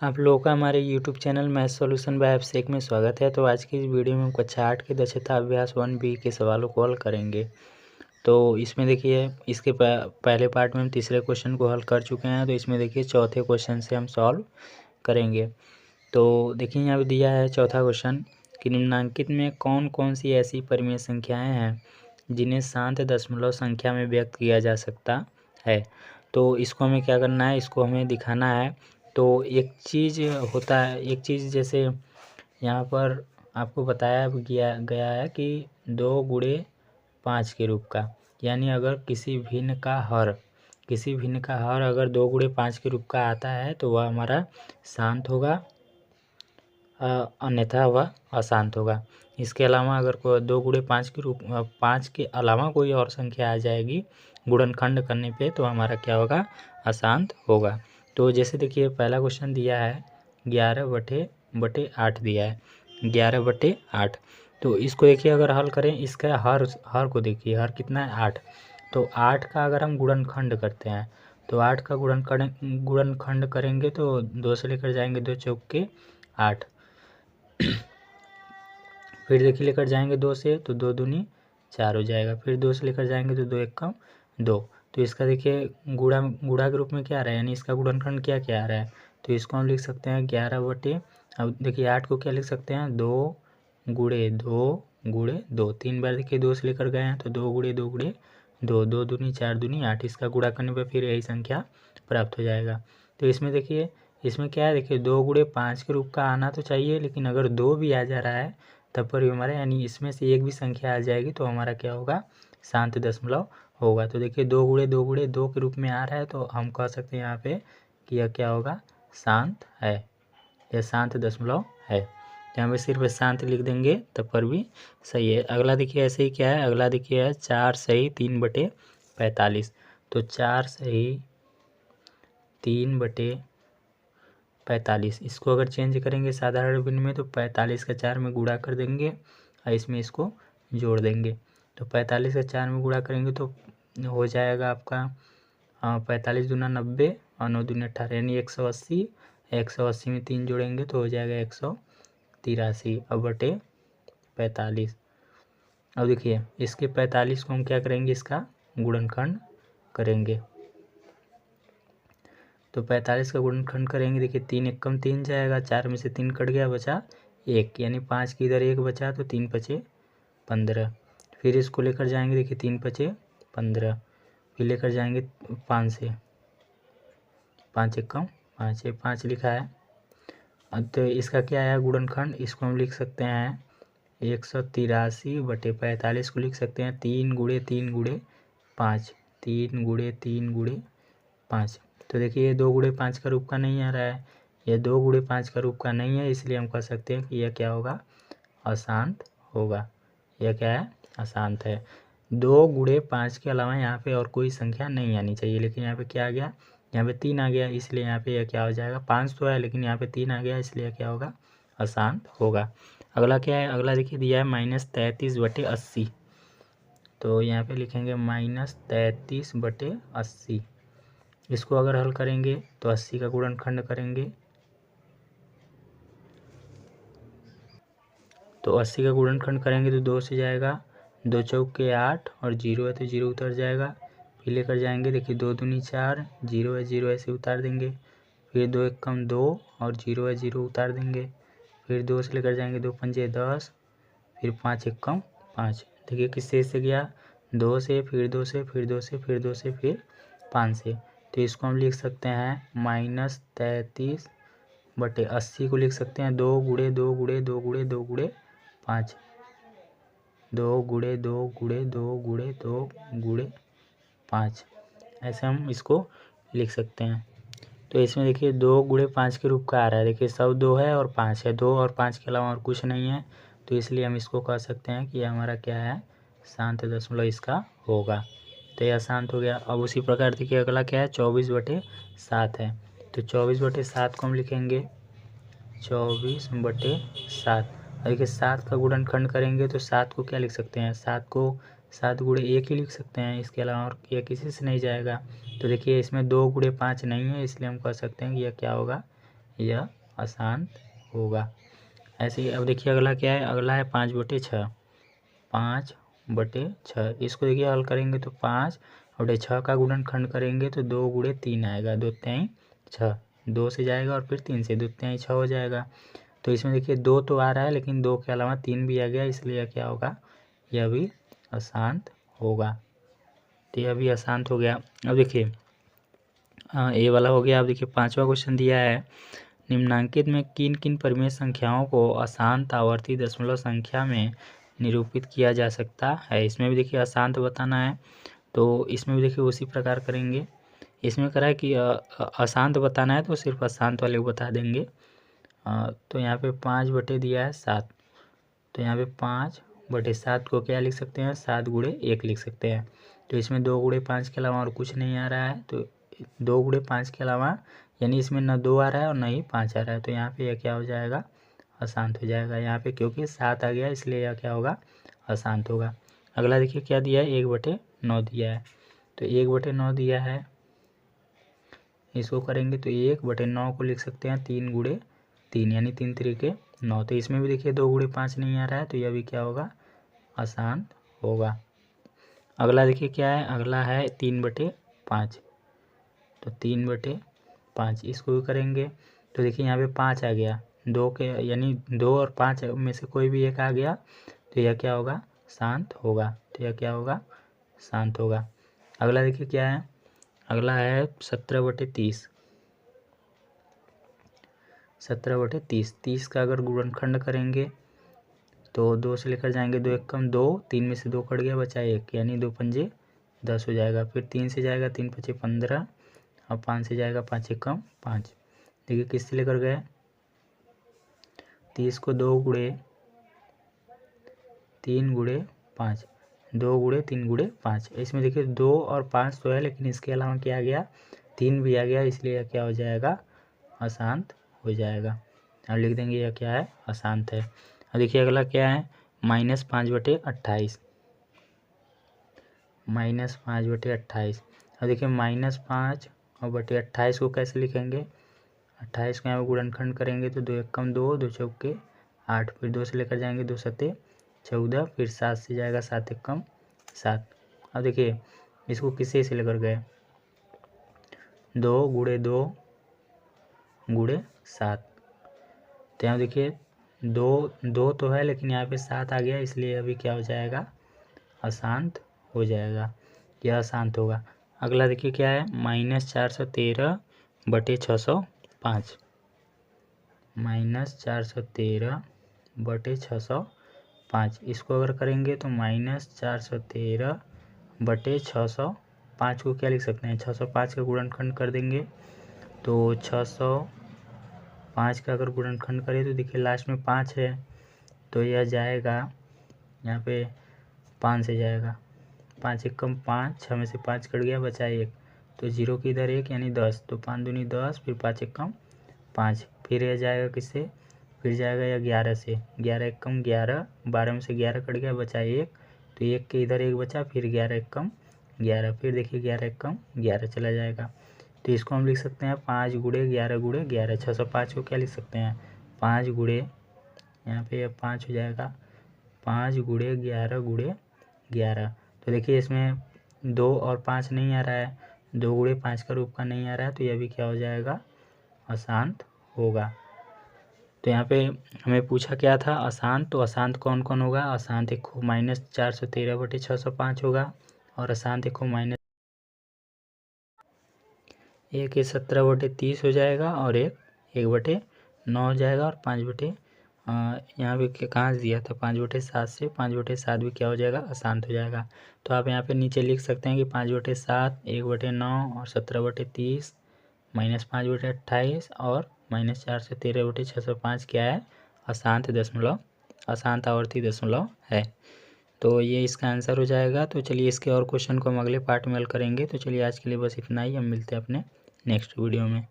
आप लोगों का हमारे YouTube channel math solution by Abhishek में स्वागत है। तो आज की इस वीडियो में हम कक्षा 8 के दक्षता अभ्यास 1B के सवालों को हल करेंगे। तो इसमें देखिए इसके पहले पार्ट में हम तीसरे क्वेश्चन को हल कर चुके हैं। तो इसमें देखिए चौथे क्वेश्चन से हम सॉल्व करेंगे। तो देखिए यहाँ पे दिया है चौथा क्वेश्चन कि निम्नांकित में कौन कौन सी ऐसी परिमेय संख्याएँ हैं जिन्हें शांत दशमलव संख्या में व्यक्त किया जा सकता है। तो इसको हमें क्या करना है, इसको हमें दिखाना है। तो एक चीज़ होता है, एक चीज़ जैसे यहाँ पर आपको बताया गया है कि 2 गुणे 5 के रूप का, यानी अगर किसी भिन्न का हर अगर 2 गुणे 5 के रूप का आता है तो वह हमारा शांत होगा, अन्यथा वह अशांत होगा। इसके अलावा अगर कोई 2 गुणे 5 के रूप 5 के अलावा कोई और संख्या आ जाएगी गुणनखंड करने पे तो हमारा क्या होगा, अशांत होगा। तो जैसे देखिए पहला क्वेश्चन दिया है 11/8 दिया है, 11/8। तो इसको देखिए अगर हल करें, इसका हर को देखिए, हर कितना है 8। तो 8 का अगर हम गुणनखंड करते हैं तो 8 का गुणनखंड करेंगे तो 2 से लेकर जाएंगे 2 चौके 8। फिर देखिए लेकर जाएंगे 2 से तो 2 दूनी 4 हो जाएगा। फिर 2 से लेकर जाएंगे तो 2 एकम 2। तो इसका देखिए गुणा के रूप में क्या आ रहा है, यानी इसका गुणनखंड क्या आ रहा है। तो इसको हम लिख सकते हैं 11 अब देखिए 8 को क्या लिख सकते हैं, 2 गुणे 2 गुणे 2। 3 बार देखिए 2 से लेकर गए हैं तो 2 गुणे 2 गुणे 2, 2 दूनी 4 दूनी 8। इसका गुणा करने पर फिर यही संख्या प्राप्त हो जाएगा। तो इसमें देखिए इसमें क्या है, देखिए 2 गुणे 5 के रूप का आना तो चाहिए, लेकिन अगर 2 भी आ जा रहा है तब पर भी हमारे, यानी इसमें से एक भी संख्या आ जाएगी तो हमारा क्या होगा, शांत दशमलव होगा। तो देखिए 2 गुणे 2 के रूप में आ रहा है तो हम कह सकते हैं यहाँ पे कि यह क्या होगा, शांत है, यह शांत दशमलव है। यहाँ पे सिर्फ शांत लिख देंगे तब पर भी सही है। अगला देखिए ऐसे ही क्या है, अगला देखिए है 4 सही 3/45। तो 4 सही 3/45, इसको अगर चेंज करेंगे साधारण भिन्न में तो 45 का 4 में गुणा कर देंगे और इसमें इसको जोड़ देंगे। तो 45 का 4 में गुणा करेंगे तो हो जाएगा आपका 45 दूना 90 और 9 दूनी 18, यानी 180। 180 में 3 जोड़ेंगे तो हो जाएगा 183 बटे 45। अब देखिए इसके 45 को हम क्या करेंगे, इसका गुणनखंड करेंगे। तो 45 का गुणनखंड करेंगे, देखिए 3 एकम 3 जाएगा, 4 में से 3 कट गया, बचा 1, यानी 5 की इधर 1 बचा तो 3 5 15। फिर इसको लेकर जाएंगे, देखिए 3 5 15। फिर लेकर जाएंगे 5 से, 5 एकम 5 है, 5 लिखा है। अब तो इसका क्या है गुणनखंड, इसको हम लिख सकते हैं 183/45 को लिख सकते हैं 3 गुणे 3 गुणे 5, 3 गुणे 3 गुणे 5। तो देखिए ये 2 गुणे 5 का रूप का नहीं आ रहा है, यह 2 गुणे 5 का रूप का नहीं है, इसलिए हम कह सकते हैं कि यह क्या होगा, अशांत होगा। यह क्या है, अशांत है। 2 गुणे 5 के अलावा यहाँ पे और कोई संख्या नहीं आनी चाहिए, लेकिन यहाँ पे क्या आ गया, यहाँ पे 3 आ गया, इसलिए यहाँ पे यह क्या हो जाएगा, 5 तो है लेकिन यहाँ पे 3 आ गया, इसलिए क्या होगा, अशांत होगा। अगला क्या है, अगला देखिए दिया है -33/80। तो यहाँ पे लिखेंगे -33/80। इसको अगर हल करेंगे तो 80 का गुणनखंड करेंगे तो 80 का गुणनखंड करेंगे तो 2 से जाएगा, 2 चौके 8 और 0 है तो 0 उतर जाएगा। फिर लेकर जाएंगे, देखिए 2 दूनी 4, 0 है 0 ऐसे उतार देंगे। फिर 2 एकम 2 और 0 है 0 उतार देंगे। फिर 2 से लेकर जाएंगे 2 पंजे 10, फिर 5 एकम 5। देखिए किससे से गया, 2 से, फिर 2 से, फिर 2 से, फिर 2 से, फिर 5 से। तो इसको हम लिख सकते हैं -33/80 को लिख सकते हैं 2 गुणे 2 गुणे 2 गुणे 2 गुणे 5, 2 गुणे 2 गुणे 2 गुणे 2 गुणे 5, ऐसे हम इसको लिख सकते हैं। तो इसमें देखिए 2 गुणे 5 के रूप का आ रहा है, देखिए सब 2 है और 5 है, 2 और 5 के अलावा और कुछ नहीं है, तो इसलिए हम इसको कह सकते हैं कि यह हमारा क्या है, शांत दशमलव इसका होगा। तो यह शांत हो गया। अब उसी प्रकार देखिए अगला क्या है, 24/7 है। तो 24/7 को हम लिखेंगे 24/7। देखिए 7 का गुणनखंड करेंगे तो 7 को क्या लिख सकते हैं, 7 को 7 गुणे 1 ही लिख सकते हैं, इसके अलावा और यह किसी से नहीं जाएगा। तो देखिए इसमें 2 गुणे 5 नहीं है, इसलिए हम कह सकते हैं कि यह क्या होगा, यह अशांत होगा। ऐसे ही अब देखिए अगला क्या है, अगला है 5/6। 5/6 इसको देखिए हल करेंगे तो 5/6 का गुणनखंड करेंगे तो 2 × 3 आएगा, 2×3 6, 2 से जाएगा और फिर 3 से, 2×3 6 हो जाएगा। तो इसमें देखिए 2 तो आ रहा है लेकिन 2 के अलावा 3 भी आ गया, इसलिए क्या होगा, यह भी अशांत होगा। तो यह भी अशांत हो गया। अब देखिए ये वाला हो गया। अब देखिए 5वां क्वेश्चन दिया है, निम्नांकित में किन किन परिमेय संख्याओं को अशांत आवर्ती दशमलव संख्या में निरूपित किया जा सकता है। इसमें भी देखिए अशांत बताना है, तो इसमें भी देखिए उसी प्रकार करेंगे। इसमें करा है कि अशांत बताना है तो सिर्फ अशांत वाले को बता देंगे। तो यहाँ पे 5 दिया है 7, तो यहाँ पे 5/7 को क्या लिख सकते हैं, 7×1 लिख सकते हैं। तो इसमें 2×5 के अलावा और कुछ नहीं आ रहा है, तो 2×5 के अलावा यानी इसमें न 2 आ रहा है और न ही 5 आ रहा है, तो यहाँ पे यह क्या हो जाएगा, अशांत हो जाएगा। यहाँ पे क्योंकि 7 आ गया इसलिए यह क्या होगा, अशांत होगा। अगला देखिए क्या दिया है, 1/9 दिया है, तो 1/9 दिया है, इसको करेंगे तो 1/9 को लिख सकते हैं 3×3 यानी 3×3 = 9। तो इसमें भी देखिए 2×5 नहीं आ रहा है, तो यह भी क्या होगा, अशांत होगा। अगला देखिए क्या है, अगला है 3/5, तो 3/5 इसको भी करेंगे तो देखिए यहाँ पे 5 आ गया, 2 के यानी 2 और 5 में से कोई भी एक आ गया, तो यह क्या होगा, शांत होगा। तो यह क्या होगा, शांत होगा। अगला देखिए क्या है, अगला है 17/30। 17/30 30 का अगर गुणनखंड करेंगे तो 2 से लेकर जाएंगे, 2 × 1 = 2, 3 में से 2 कट गया, बचा 1 यानी 2×5 = 10 हो जाएगा। फिर 3 से जाएगा, 3×5 = 15 और 5 से जाएगा, 5×1 = 5। देखिए किससे लेकर गए, 30 को 2×3 × 5, 2×3 × 5। इसमें देखिए 2 और 5 तो है लेकिन इसके अलावा क्या आ गया, 3 भी आ गया, इसलिए क्या हो जाएगा, अशांत हो जाएगा। और लिख देंगे यह क्या है, अशांत है। अब देखिए अगला क्या है, -5/28। -5/28। अब देखिए -5/28 को कैसे लिखेंगे, 28 को यहाँ पर गुणनखंड करेंगे तो 2 × 1 = 2, 2 × 4 = 8, फिर 2 से लेकर जाएंगे, 2 × 7 = 14, फिर 7 से जाएगा, 7 × 1 = 7। अब देखिए इसको किससे से लेकर गए, 2×2 × 7। तो यहाँ देखिए 2 तो है लेकिन यहाँ पे 7 आ गया, इसलिए अभी क्या हो जाएगा, अशांत हो जाएगा, यह अशांत होगा। अगला देखिए क्या है, -413/605। -413/605 इसको अगर करेंगे तो -413/605 को क्या लिख सकते हैं, 605 का गुणनखंड कर देंगे तो 605 का अगर गुणनखंड करें तो देखिए लास्ट में 5 है, तो यह जाएगा यहाँ पे 5 से जाएगा, 5 × 1 = 5, 6 में से 5 कट गया, बचा 1, तो 0 की इधर 1 यानी 10, तो 5 दूनी 10, फिर 5 × 1 = 5, फिर यह जाएगा किससे, फिर जाएगा यह 11 से, 11 × 1 = 11, 12 में से 11 कट गया, बचा 1, तो 1 के इधर 1 बचा, फिर 11 × 1 = 11, फिर देखिए 11 × 1 = 11 चला जाएगा। तो इसको हम लिख सकते हैं 5 × 11 × 11। 605 को क्या लिख सकते हैं, 5 × यहाँ पे यह 5 हो जाएगा, 5 × 11 × 11। तो देखिए इसमें 2 और 5 नहीं आ रहा है, 2×5 का रूप का नहीं आ रहा है, तो यह भी क्या हो जाएगा, अशांत होगा। तो यहाँ पे हमें पूछा क्या था, अशांत, तो अशांत कौन कौन होगा, अशांत एक को -413/605 होगा, और अशांत एक को एक 17/30 हो जाएगा, और एक 1/9 हो जाएगा, और 5 यहाँ पे कहाँ से दिया था, 5/7 से 5/7 भी क्या हो जाएगा, अशांत हो जाएगा। तो आप यहाँ पे नीचे लिख सकते हैं कि 5/7, 1/9 और 17/30 -5/28 और -413/605 क्या है, अशांत दशमलव, अशांत आवर्ती दशमलव है। तो ये इसका आंसर हो जाएगा। तो चलिए इसके और क्वेश्चन को हम अगले पार्ट में हल करेंगे। तो चलिए आज के लिए बस इतना ही, हम मिलते हैं अपने नेक्स्ट वीडियो में।